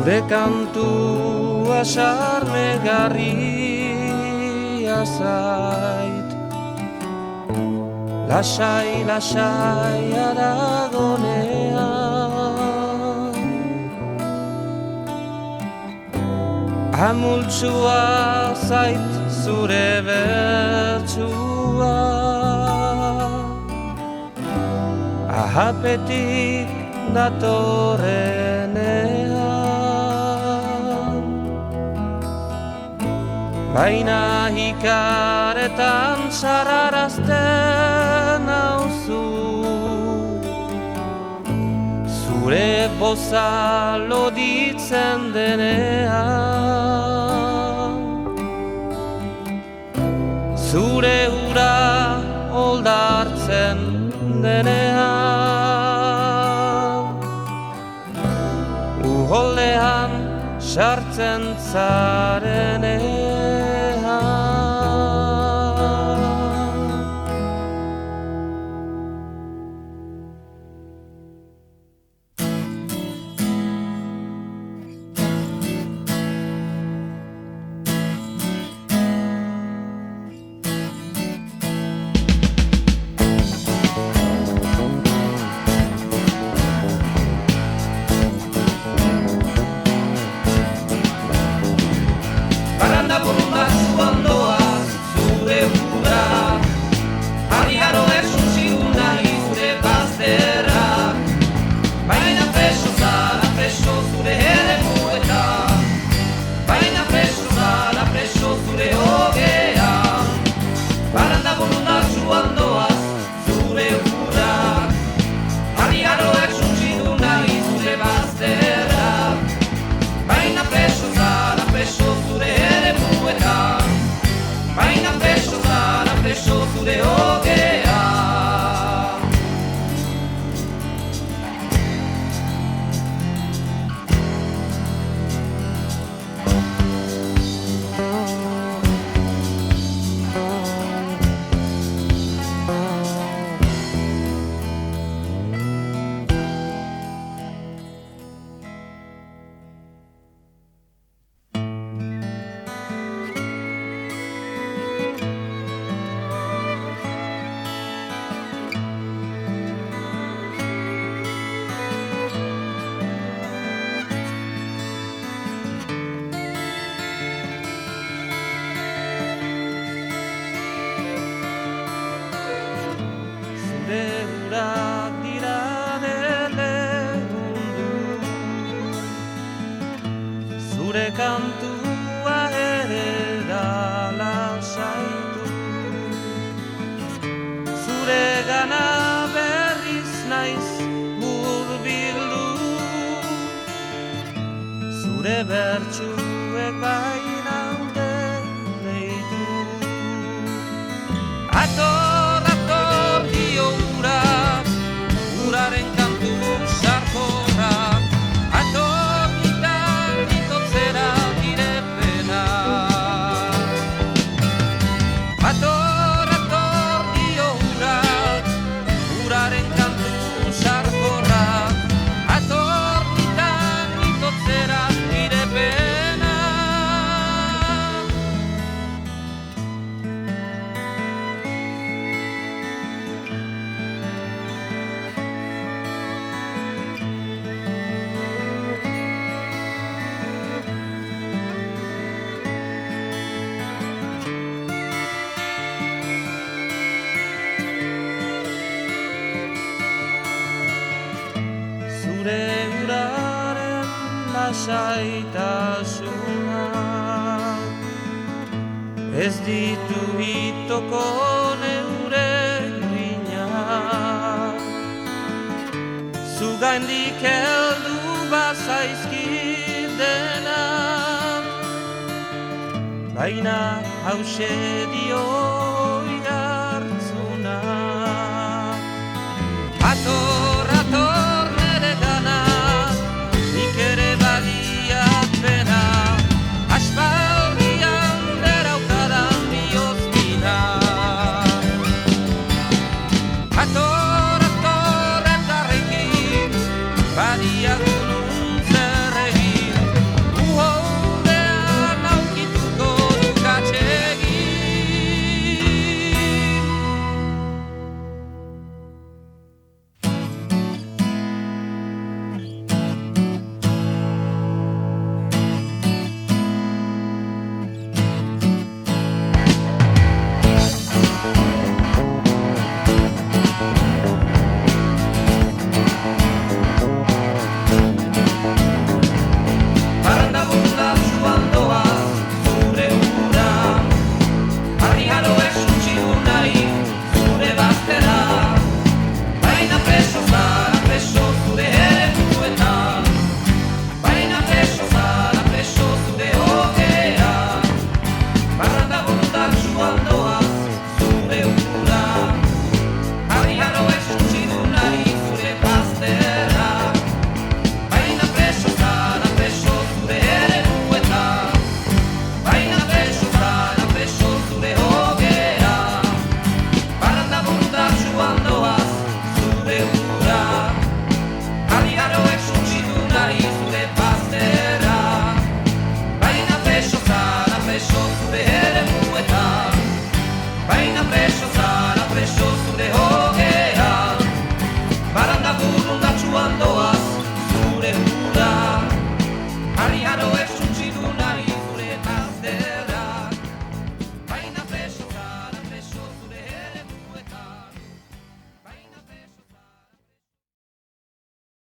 Zure kantua sarmegarria zait, lasai, lasai aragonean. Amultsua zait zure bertsua, ahapetik datorrenean. Baina hikaretan sararazten nauzu, zure boza loditzen denean. Zure ura oldartzen denean, uholdean sartzen zarenean. Zure kantua ere da lasaitu, zure gana berriz naiz hurbildu, zure bertsuek bainaude deitu. Ator, ator dio urak, uraren kantu sarkorak, ator nitan itotzera nire pena. Ator, ator dio urak, uraren kantu sarkorak, ator nitan itotzera nire pena. Zure uraren lasaitasuna ez ditu hitoko neure grinak, zugaindik heldu bazaizkit denak, baina hause dio